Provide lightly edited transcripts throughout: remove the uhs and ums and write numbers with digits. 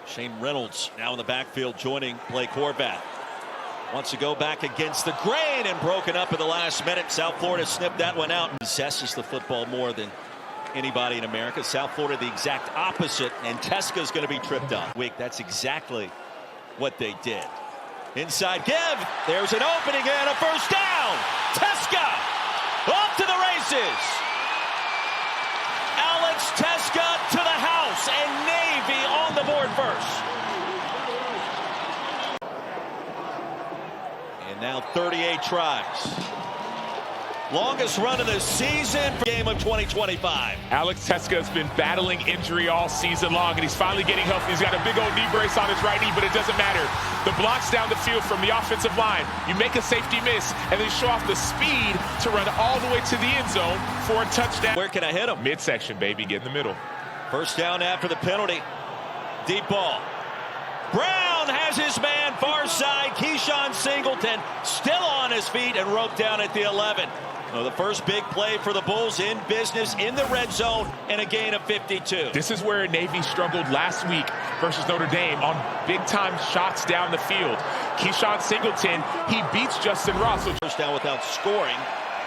Shane Reynolds now in the backfield joining Blake Horvath. Wants to go back against the grain and broken up at the last minute. South Florida snipped that one out. Possesses the football more than anybody in America. South Florida the exact opposite, and Teska's going to be tripped up. That's exactly what they did. Inside give. There's an opening and a first down. Teska off to the races. Alex Teska to the house, and Navy on the board first. And now 38 tries. Longest run of the season for game of 2025. Alex Teska has been battling injury all season long, and he's finally getting healthy. He's got a big old knee brace on his right knee, but it doesn't matter. The blocks down the field from the offensive line. You make a safety miss, and then show off the speed to run all the way to the end zone for a touchdown. Where can I hit him? Midsection, baby. Get in the middle. First down after the penalty. Deep ball. Brown has his man far side. Keyshawn Singleton still on his feet and roped down at the 11. Well, the first big play for the Bulls in business in the red zone and a gain of 52. This is where Navy struggled last week versus Notre Dame on big-time shots down the field. Keyshawn Singleton, he beats Justin Ross. First down without scoring,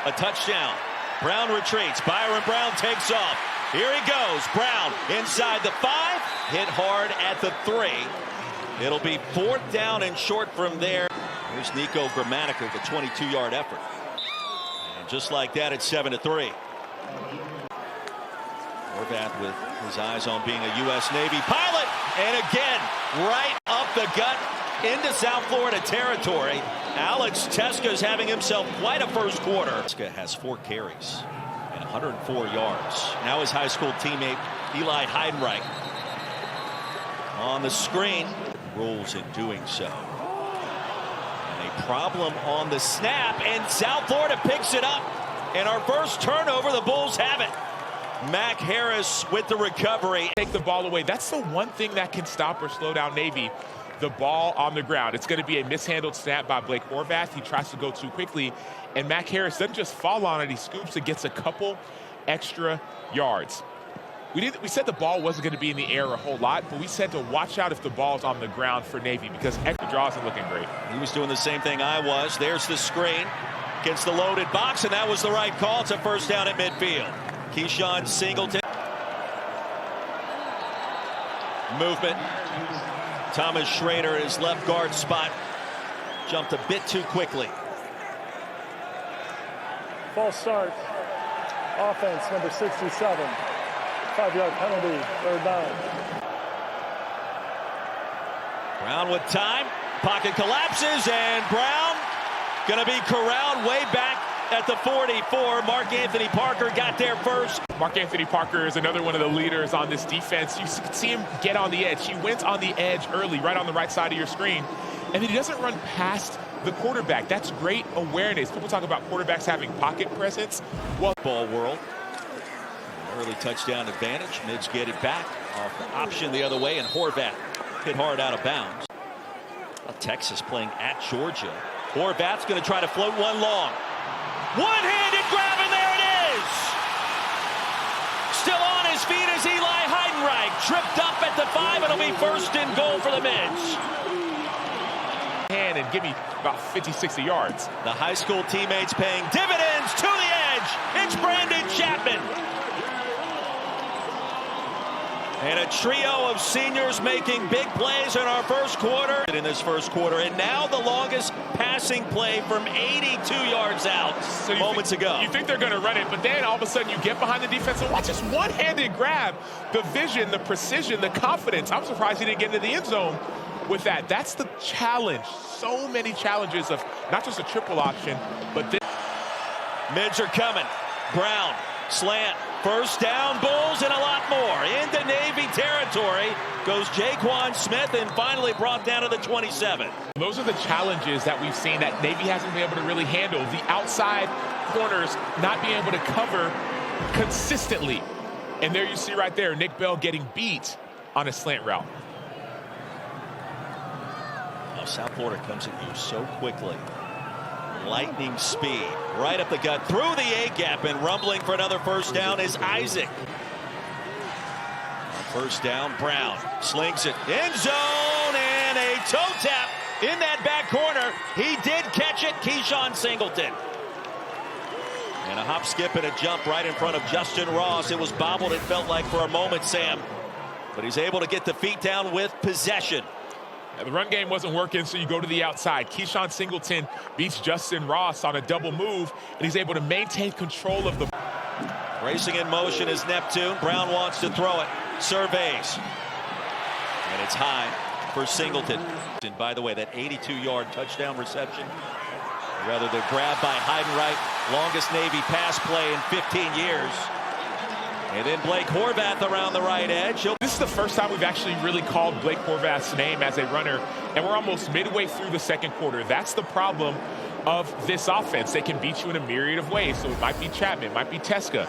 a touchdown. Brown retreats. Byron Brown takes off. Here he goes. Brown inside the 5, hit hard at the 3. It'll be 4th down and short from there. Here's Nico Grammatica, the 22-yard effort. Just like that, it's 7-3. Horvath with his eyes on being a U.S. Navy pilot. And again, right up the gut into South Florida territory. Alex Teska is having himself quite a first quarter. Teska has 4 carries and 104 yards. Now his high school teammate Eli Heidenreich on the screen. Rolls in doing so. Problem on the snap, and South Florida picks it up. And our first turnover, the Bulls have it. Mac Harris with the recovery. Take the ball away. That's the one thing that can stop or slow down Navy. The ball on the ground. It's going to be a mishandled snap by Blake Horvath. He tries to go too quickly, and Mac Harris doesn't just fall on it. He scoops and gets a couple extra yards. We said the ball wasn't going to be in the air a whole lot, but we said to watch out if the ball's on the ground for Navy because extra draw isn't looking great. He was doing the same thing I was. There's the screen against the loaded box, and that was the right call. It's a first down at midfield. Keyshawn Singleton. Movement. Thomas Schrader at his left guard spot. Jumped a bit too quickly. False start. Offense number 67. 5-yard penalty, 3rd down. Brown with time. Pocket collapses, and Brown going to be corralled way back at the 44. Mark Anthony Parker got there first. Mark Anthony Parker is another one of the leaders on this defense. You see him get on the edge. He went on the edge early, right on the right side of your screen, and then he doesn't run past the quarterback. That's great awareness. People talk about quarterbacks having pocket presence. Well, ball world. Early touchdown advantage. Mids get it back off the option the other way, and Horvath hit hard out of bounds. Texas playing at Georgia. Horvath's going to try to float one long. One-handed grab, and there it is! Still on his feet is Eli Heidenreich. Tripped up at the 5. It'll be 1st and goal for the Mids. And give me about 50, 60 yards. The high school teammates paying dividends to the edge. It's Brandon Chapman. And a trio of seniors making big plays in our first quarter. In this first quarter, and now the longest passing play from 82 yards out moments ago. You think they're going to run it, but then all of a sudden you get behind the defense and watch this one-handed grab. The vision, the precision, the confidence. I'm surprised he didn't get into the end zone with that. That's the challenge. So many challenges of not just a triple option, but this. Mids are coming. Brown, slant. First down, Bulls, and a lot more. Into Navy territory goes Jaquan Smith, and finally brought down to the 27. Those are the challenges that we've seen that Navy hasn't been able to really handle. The outside corners not being able to cover consistently. And there you see right there, Nick Bell getting beat on a slant route. Now South Florida comes at you so quickly. Lightning speed, right up the gut, through the A-gap, and rumbling for another first down is Isaac. First down, Brown slings it, end zone, and a toe tap in that back corner. He did catch it, Keyshawn Singleton. And a hop, skip, and a jump right in front of Justin Ross. It was bobbled, it felt like, for a moment, Sam. But he's able to get the feet down with possession. The run game wasn't working, so you go to the outside. Keyshawn Singleton beats Justin Ross on a double move, and he's able to maintain control of the... Racing in motion is Neptune. Brown wants to throw it. Surveys. And it's high for Singleton. And by the way, that 82-yard touchdown reception, rather the grab by Heidenreich, longest Navy pass play in 15 years. And then Blake Horvath around the right edge. This is the first time we've actually really called Blake Horvath's name as a runner, and we're almost midway through the second quarter. That's the problem of this offense. They can beat you in a myriad of ways. So it might be Chapman, it might be Teska.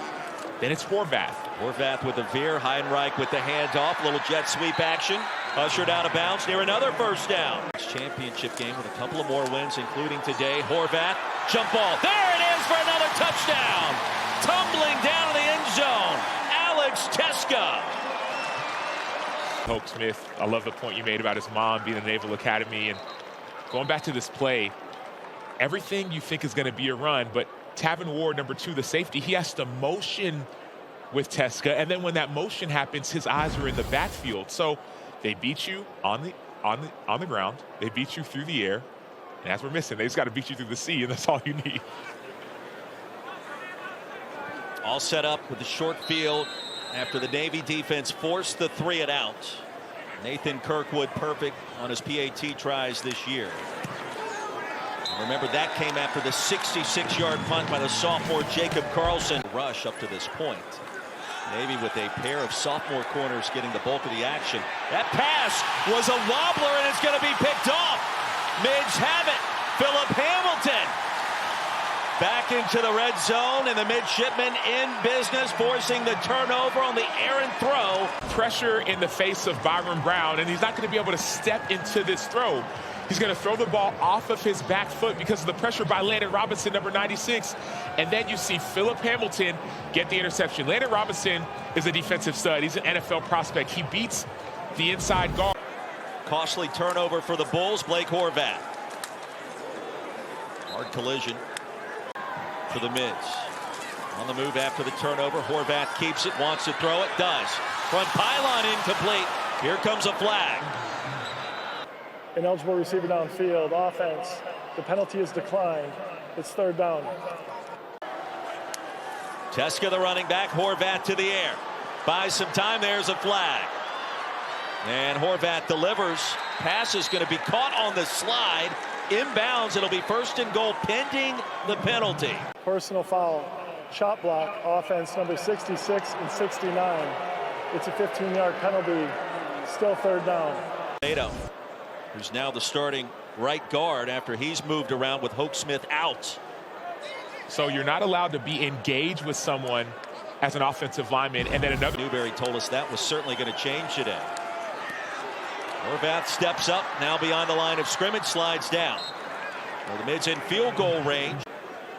Then it's Horvath. Horvath with a veer, Heidenreich with the handoff, little jet sweep action, ushered out of bounds near another first down. Championship game with a couple of more wins, including today. Horvath, jump ball, there it is for another touchdown. Tumbling down in the end zone, Alex Teska. Hope Smith, I love the point you made about his mom being in the Naval Academy, and going back to this play, everything you think is going to be a run, but Tavin Ward, number 2, the safety, he has to motion with Teska, and then when that motion happens, his eyes are in the backfield. So they beat you on the ground, they beat you through the air, and as we're missing, they just got to beat you through the sea, and that's all you need. All set up with the short field after the Navy defense forced the 3-and-out. Nathan Kirkwood perfect on his PAT tries this year. Remember, that came after the 66-yard punt by the sophomore Jacob Carlson. Rush up to this point. Navy with a pair of sophomore corners getting the bulk of the action. That pass was a wobbler, and it's going to be picked off. Mids have it. Philip Hamilton back into the red zone, and the Midshipmen in business, forcing the turnover on the errant throw. Pressure in the face of Byron Brown, and he's not going to be able to step into this throw. He's going to throw the ball off of his back foot because of the pressure by Landon Robinson, number 96. And then you see Philip Hamilton get the interception. Landon Robinson is a defensive stud. He's an NFL prospect. He beats the inside guard. Costly turnover for the Bulls. Blake Horvath. Hard collision for the Mids. On the move after the turnover. Horvath keeps it, wants to throw it, does. Front pylon incomplete. Here comes a flag. Ineligible receiver downfield. Offense. The penalty is declined. It's third down. Teska, the running back. Horvath to the air. Buys some time. There's a flag. And Horvath delivers. Pass is going to be caught on the slide. Inbounds. It'll be first and goal pending the penalty. Personal foul. Chop block. Offense number 66 and 69. It's a 15-yard penalty. Still third down. Who's now the starting right guard after he's moved around with Hoke Smith out. So you're not allowed to be engaged with someone as an offensive lineman, and then another. Newberry told us that was certainly going to change today. Horvath steps up, now beyond the line of scrimmage, slides down. Well, the Mids in field goal range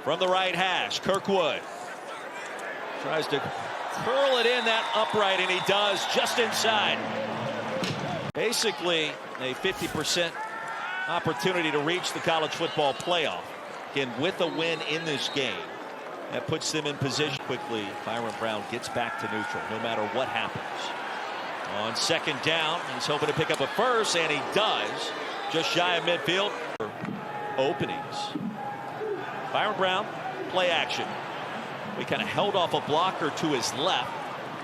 from the right hash. Kirkwood tries to curl it in that upright, and he does just inside. Basically a 50% opportunity to reach the college football playoff. Again, with a win in this game, that puts them in position quickly. Byron Brown gets back to neutral no matter what happens. On second down, he's hoping to pick up a first, and he does. Just shy of midfield. Openings. Byron Brown, play action. We kind of held off a blocker to his left.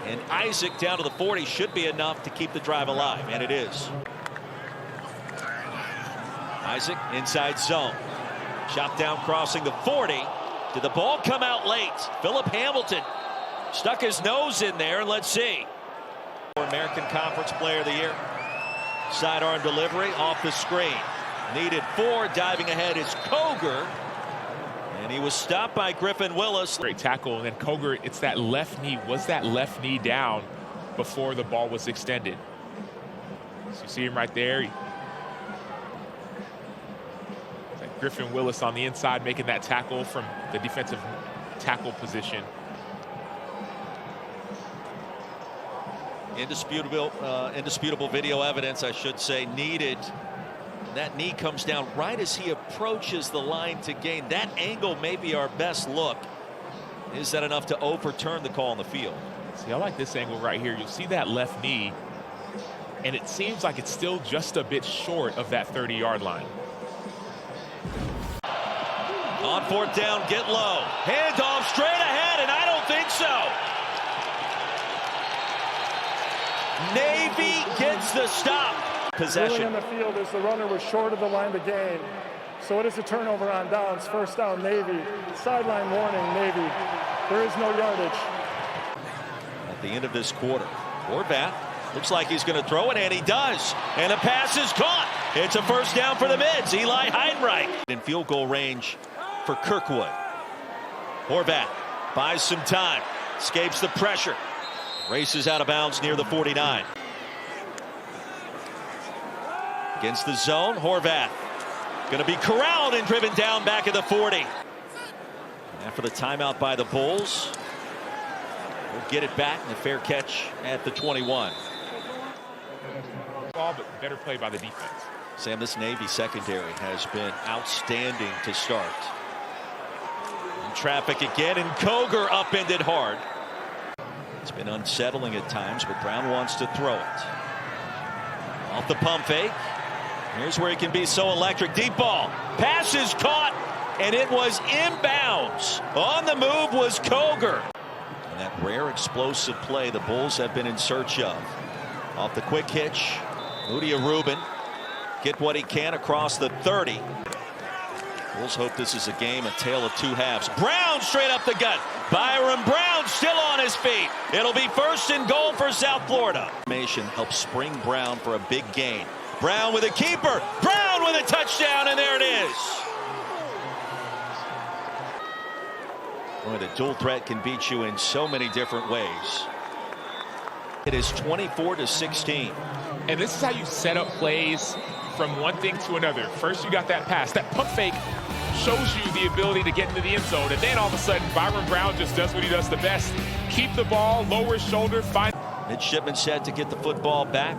And Isaac down to the 40 should be enough to keep the drive alive, and it is. Isaac inside zone. Shot down crossing the 40. Did the ball come out late? Philip Hamilton stuck his nose in there, and let's see. American Conference Player of the Year. Sidearm delivery off the screen. Needed 4. Diving ahead is Koger. And he was stopped by Griffin Willis. Great tackle, and then Koger, it's that left knee. Was that left knee down before the ball was extended? So you see him right there. Griffin Willis on the inside making that tackle from the defensive tackle position. indisputable video evidence, I should say, needed. That knee comes down right as he approaches the line to gain. That angle may be our best look. Is that enough to overturn the call on the field? See, I like this angle right here. You'll see that left knee, and it seems like it's still just a bit short of that 30-yard line. On fourth down, get low. Handoff straight ahead, and I don't think so. Navy gets the stop. Possession. On the field as the runner was short of the line to gain. So it is a turnover on downs. First down, Navy. Sideline warning, Navy. There is no yardage. At the end of this quarter, Horvath looks like he's going to throw it, and he does. And a pass is caught. It's a first down for the Mids. Eli Heidenreich in field goal range for Kirkwood. Horvath buys some time, escapes the pressure, races out of bounds near the 49. Against the zone, Horvath going to be corralled and driven down back at the 40. After the timeout by the Bulls, we'll get it back and a fair catch at the 21. Ball, but better play by the defense. Sam, this Navy secondary has been outstanding to start. In traffic again, and Koger upended hard. It's been unsettling at times, but Brown wants to throw it. Off the pump fake. Here's where he can be so electric. Deep ball. Pass is caught, and it was inbounds. On the move was Koger. And that rare explosive play the Bulls have been in search of. Off the quick hitch, Udia Rubin get what he can across the 30. Bulls hope this is a game, a tale of two halves. Brown straight up the gut. Byron Brown still on his feet. It'll be first and goal for South Florida. Formation helps spring Brown for a big gain. Brown with a keeper. Brown with a touchdown, and there it is. Boy, the dual threat can beat you in so many different ways. It is 24-16. And this is how you set up plays from one thing to another. First, you got that pass. That pump fake shows you the ability to get into the end zone. And then all of a sudden, Byron Brown just does what he does the best. Keep the ball, lower his shoulder, find. Midshipmen set to get the football back.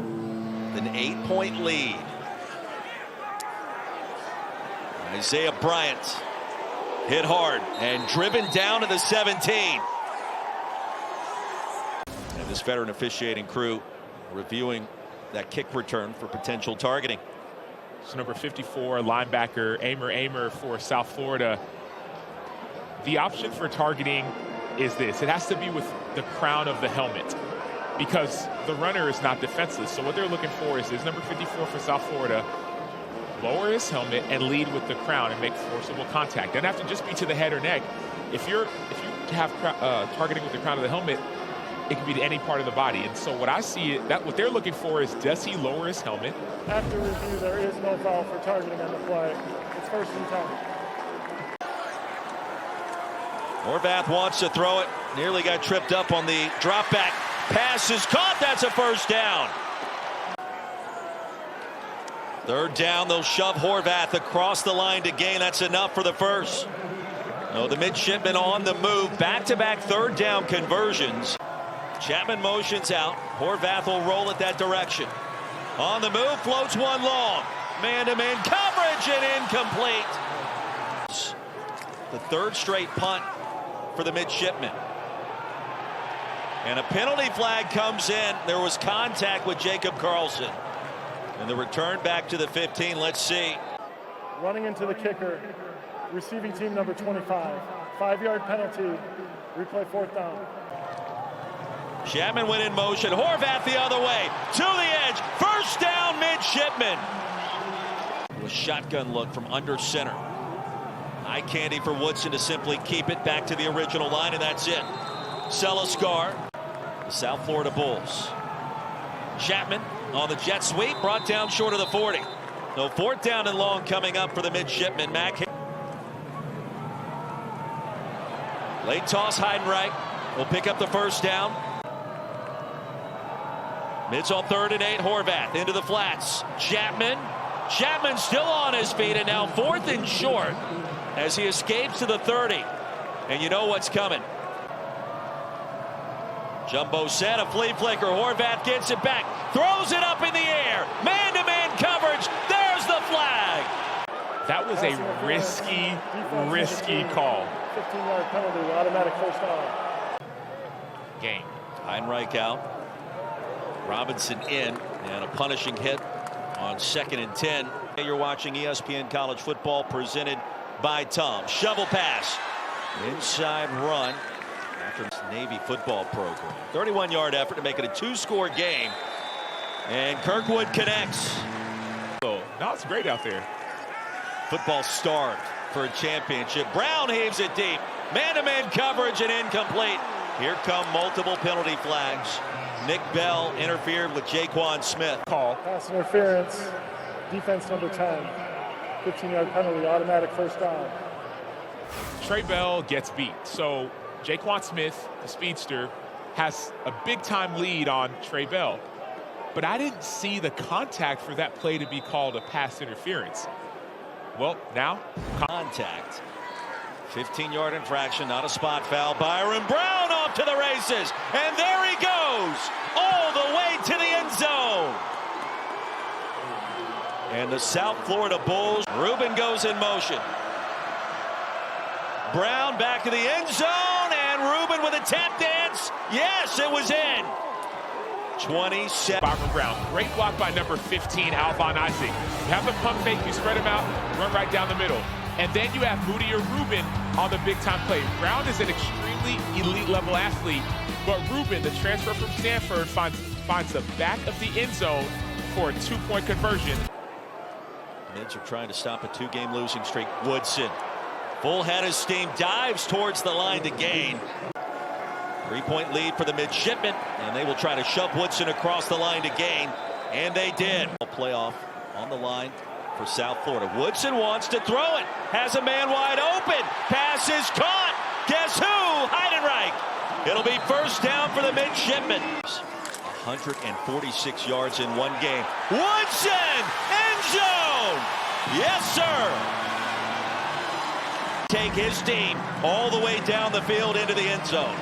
An 8-point lead. Isaiah Bryant hit hard and driven down to the 17. And this veteran officiating crew reviewing that kick return for potential targeting. So number 54 linebacker Amer for South Florida. The option for targeting is this. It has to be with the crown of the helmet, because the runner is not defenseless. So what they're looking for is number 54 for South Florida lower his helmet and lead with the crown and make forcible contact. Doesn't have to just be to the head or neck. If you have targeting with the crown of the helmet, it can be to any part of the body. And so what I see, what they're looking for is, does he lower his helmet? After review, there is no foul for targeting on the play. It's first and 10. Horvath wants to throw it. Nearly got tripped up on the drop back. Pass is caught. That's a first down. Third down. They'll shove Horvath across the line to gain. That's enough for the first. No, the Midshipmen on the move. Back-to-back third down conversions. Chapman motions out. Horvath will roll it that direction. On the move, floats one long. Man-to-man coverage and incomplete. The third straight punt for the Midshipmen. And a penalty flag comes in. There was contact with Jacob Carlson. And the return back to the 15. Let's see. Running into the kicker. Receiving team number 25. 5-yard penalty. Replay fourth down. Chapman went in motion. Horvath the other way. To the edge. First down, Midshipmen. A shotgun look from under center. Eye candy for Woodson to simply keep it back to the original line, and that's it. Selascar, the South Florida Bulls. Chapman on the jet sweep, brought down short of the 40. No, fourth down and long coming up for the Midshipmen. Late toss, Heidenreich will pick up the first down. Mids on 3rd and 8. Horvath into the flats. Chapman still on his feet, and now 4th and short as he escapes to the 30. And you know what's coming. Jumbo set, a flea flicker. Horvath gets it back, throws it up in the air. Man-to-man coverage. There's the flag. That was a risky call. 15-yard penalty, automatic first down. Game. Heinrich out. Robinson in, and a punishing hit on 2nd and 10. You're watching ESPN College Football presented by Tom. Shovel pass. Inside run after this Navy football program. 31-yard effort to make it a 2-score game. And Kirkwood connects. Oh, now it's great out there. Football starved for a championship. Brown heaves it deep. Man-to-man coverage and incomplete. Here come multiple penalty flags. Nick Bell interfered with Jaquan Smith. Call. Pass interference. Defense number 10. 15-yard penalty, automatic first down. Trey Bell gets beat. So Jaquan Smith, the speedster, has a big-time lead on Trey Bell. But I didn't see the contact for that play to be called a pass interference. Well, now contact. 15-yard infraction, not a spot foul. Byron Brown off to the races. And there he goes, all the way to the end zone. And the South Florida Bulls, Rubin goes in motion. Brown back to the end zone, and Rubin with a tap dance. Yes, it was in. 27. Byron Brown, great block by number 15, Alvon Isaac. You have the pump fake, you spread him out, run right down the middle. And then you have Moody or Rubin on the big-time play. Brown is an extremely elite-level athlete, but Rubin, the transfer from Stanford, finds the back of the end zone for a 2-point conversion. Mids are trying to stop a 2-game losing streak. Woodson, full head of steam, dives towards the line to gain. 3-point lead for the Midshipmen, and they will try to shove Woodson across the line to gain, and they did. Playoff on the line for South Florida. Woodson wants to throw it, has a man wide open, pass is caught. Guess who? Heidenreich. It'll be first down for the Midshipmen. 146 yards in one game. Woodson, end zone. Yes, sir. Take his team all the way down the field into the end zone.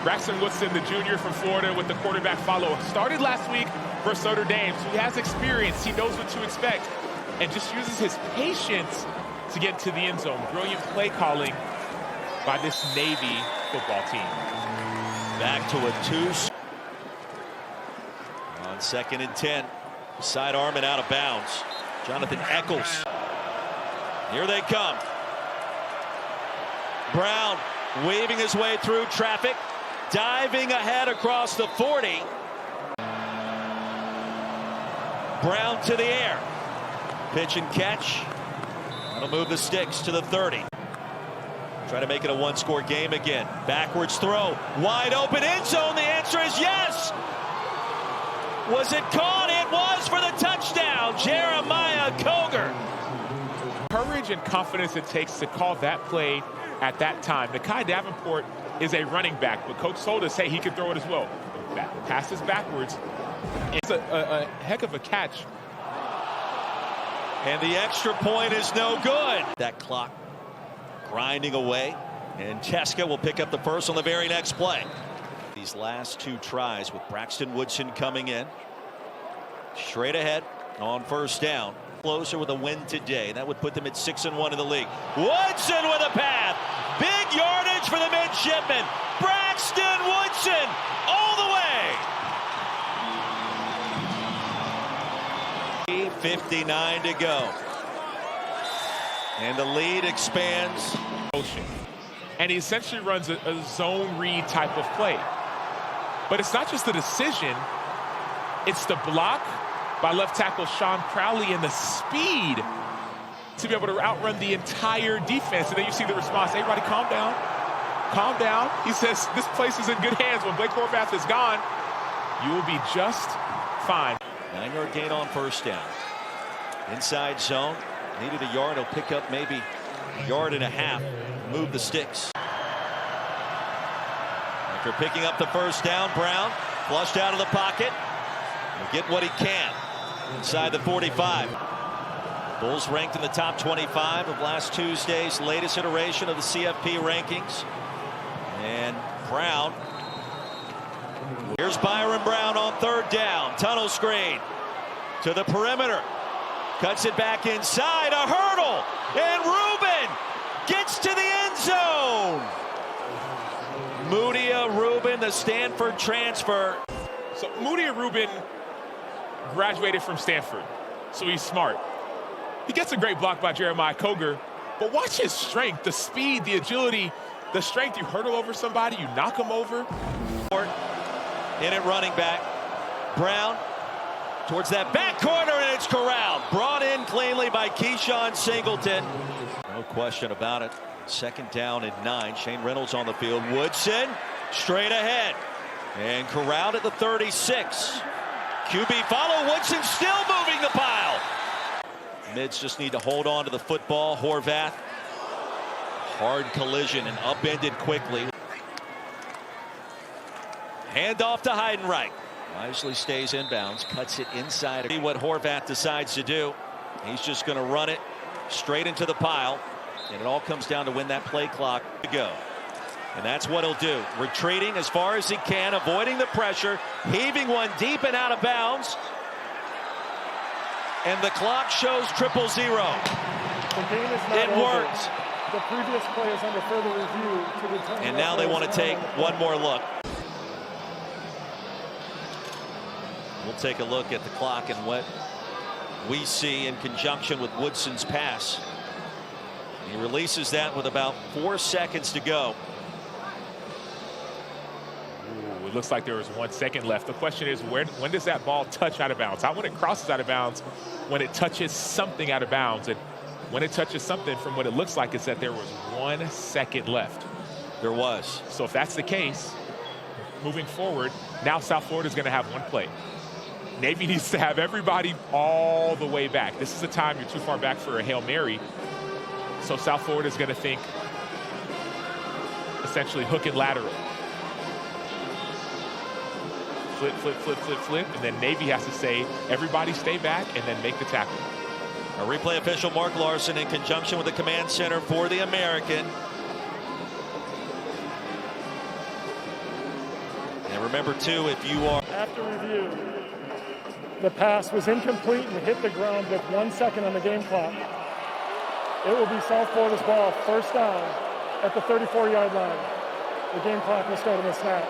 Braxton Woodson, the junior from Florida, with the quarterback follow. Started last week versus Notre Dame, so he has experience. He knows what to expect and just uses his patience to get to the end zone. Brilliant play calling by this Navy football team. Back to a 2. On 2nd and 10. Side arm and out of bounds. Jonathan Eccles. Here they come. Brown weaving his way through traffic. Diving ahead across the 40. Brown to the air. Pitch and catch. That'll move the Sticks to the 30. Try to make it a 1-score game again. Backwards throw. Wide open end zone. The answer is yes. Was it caught? It was for the touchdown. Jeremiah Koger. Courage and confidence it takes to call that play at that time. Nakai Davenport is a running back, but coach told us, hey, he can throw it as well. Passes backwards. It's a heck of a catch. And the extra point is no good. That clock grinding away, and Cheska will pick up the first on the very next play. These last 2 tries with Braxton Woodson coming in. Straight ahead on first down. Closer with a win today. That would put them at 6-1 in the league. Woodson with a path. Big yardage for the Midshipmen. Braxton Woodson all the way. 59 to go. And the lead expands. And he essentially runs a zone read type of play. But it's not just the decision. It's the block by left tackle Sean Crowley and the speed to be able to outrun the entire defense. And then you see the response. Hey, everybody, calm down. Calm down. He says this place is in good hands. When Blake Horvath is gone, you will be just fine. 9-yard gain on first down. Inside zone. Needed a yard. He'll pick up maybe a yard and a half. Move the Sticks. After picking up the first down, Brown flushed out of the pocket. Will get what he can inside the 45. Bulls ranked in the top 25 of last Tuesday's latest iteration of the CFP rankings. And Brown Here's Byron Brown on third down. Tunnel screen to the perimeter. Cuts it back inside. A hurdle. And Rubin gets to the end zone. Mudia Rubin, the Stanford transfer. So Mudia Rubin graduated from Stanford, so he's smart. He gets a great block by Jeremiah Coger, but watch his strength, the speed, the agility, the strength. You hurdle over somebody, you knock them over. In at running back. Brown towards that back corner, and it's corralled. Brought in cleanly by Keyshawn Singleton. No question about it. Second down and 9. Shane Reynolds on the field. Woodson straight ahead. And corralled at the 36. QB follow. Woodson still moving the pile. Mids just need to hold on to the football. Horvath. Hard collision and upended quickly. Handoff to Heidenreich. Wisely stays inbounds. Cuts it inside. See what Horvath decides to do. He's just going to run it straight into the pile. And it all comes down to when that play clock to go. And that's what he'll do. Retreating as far as he can, avoiding the pressure, heaving one deep and out of bounds. And the clock shows 0-0. The game is not It over. worked. The previous play is under further review to determine. And now they want to take one more look. We'll take a look at the clock and what we see in conjunction with Woodson's pass. He releases that with about 4 seconds to go. Ooh, it looks like there was 1 second left. The question is, when does that ball touch out of bounds? Not when it crosses out of bounds, when it touches something out of bounds. And when it touches something, from what it looks like, is that there was 1 second left. There was. So if that's the case, moving forward, now South Florida is going to have one play. Navy needs to have everybody all the way back. This is the time you're too far back for a Hail Mary. So South Florida is going to think essentially hook and lateral. Flip, flip, flip, flip, flip. And then Navy has to say, everybody stay back, and then make the tackle. A replay official, Mark Larson, in conjunction with the command center for the American. And remember, too, if you are... After review, the pass was incomplete and hit the ground with 1 second on the game clock. It will be South Florida's ball, first down at the 34-yard line. The game clock will start on the snap.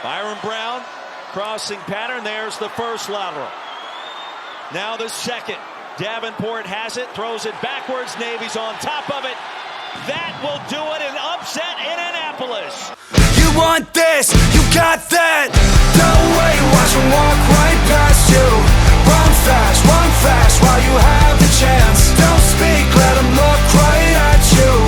Byron Brown, crossing pattern. There's the first lateral. Now the second. Davenport has it, throws it backwards. Navy's on top of it. That will do it. An upset in Annapolis. You want this, you got that. No way, watch them walk.